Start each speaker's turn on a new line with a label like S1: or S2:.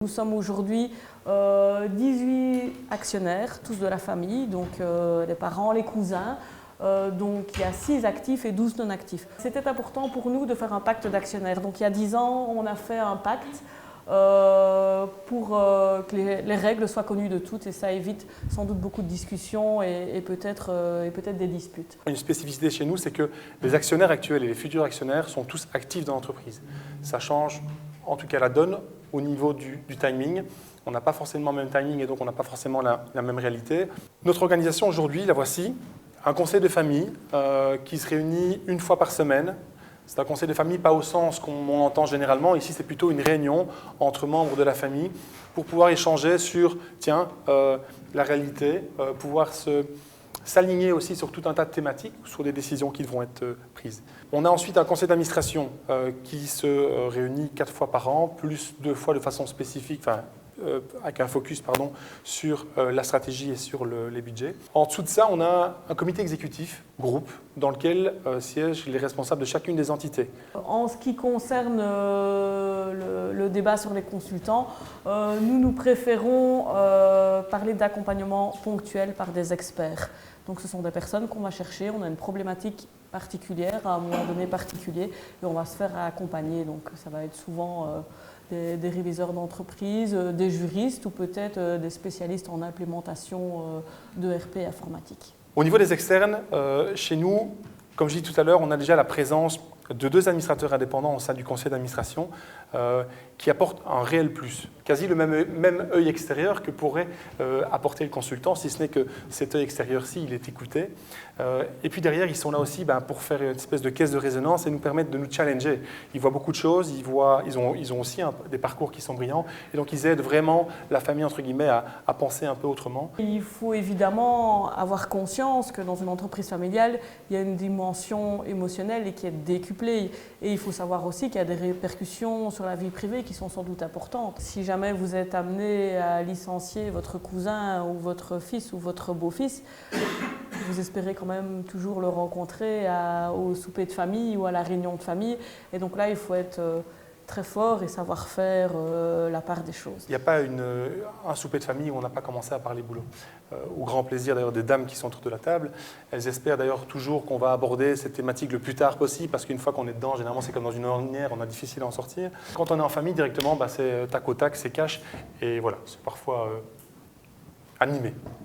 S1: Nous sommes aujourd'hui 18 actionnaires, tous de la famille, donc les parents, les cousins. Donc il y a 6 actifs et 12 non actifs. C'était important pour nous de faire un pacte d'actionnaires. Donc il y a 10 ans, on a fait un pacte pour que les règles soient connues de toutes et ça évite sans doute beaucoup de discussions et peut-être des disputes.
S2: Une spécificité chez nous, c'est que les actionnaires actuels et les futurs actionnaires sont tous actifs dans l'entreprise. Ça change en tout cas la donne au niveau du timing. On n'a pas forcément le même timing et donc on n'a pas forcément la même réalité. Notre organisation aujourd'hui, la voici, un conseil de famille qui se réunit une fois par semaine. C'est un conseil de famille pas au sens qu'on entend généralement. Ici, c'est plutôt une réunion entre membres de la famille pour pouvoir échanger sur la réalité, pouvoir s'aligner aussi sur tout un tas de thématiques, sur des décisions qui vont être prises. On a ensuite un conseil d'administration qui se réunit 4 fois par an, plus 2 fois de façon spécifique, avec un focus sur la stratégie et sur les budgets. En dessous de ça, on a un comité exécutif, groupe, dans lequel siègent les responsables de chacune des entités.
S1: En ce qui concerne le débat sur les consultants, nous préférons parler d'accompagnement ponctuel par des experts. Donc ce sont des personnes qu'on va chercher, on a une problématique particulière à un moment donné particulier et on va se faire accompagner. Donc ça va être souvent des réviseurs d'entreprise, des juristes ou peut-être des spécialistes en implémentation d'ERP informatique.
S2: Au niveau des externes, chez nous, comme je dis tout à l'heure, on a déjà la présence de 2 administrateurs indépendants au sein du conseil d'administration qui apportent un réel plus, quasi le même œil extérieur que pourrait apporter le consultant, si ce n'est que cet œil extérieur-ci, il est écouté. Et puis derrière, ils sont là aussi pour faire une espèce de caisse de résonance et nous permettre de nous challenger. Ils voient beaucoup de choses, ils ont aussi des parcours qui sont brillants et donc ils aident vraiment la famille, entre guillemets, à penser un peu autrement.
S1: Il faut évidemment avoir conscience que dans une entreprise familiale, il y a une dimension émotionnelle et qui est décuplée. Et il faut savoir aussi qu'il y a des répercussions sur la vie privée qui sont sans doute importantes. Si jamais vous êtes amené à licencier votre cousin ou votre fils ou votre beau-fils, vous espérez quand même toujours le rencontrer au souper de famille ou à la réunion de famille. Et donc là, il faut être très fort et savoir faire la part des choses.
S2: Il n'y a pas un souper de famille où on n'a pas commencé à parler boulot. Au grand plaisir d'ailleurs des dames qui sont autour de la table. Elles espèrent d'ailleurs toujours qu'on va aborder cette thématique le plus tard possible parce qu'une fois qu'on est dedans, généralement c'est comme dans une ornière, on a difficile à en sortir. Quand on est en famille directement, c'est tac au tac, c'est cash et voilà, c'est parfois animé.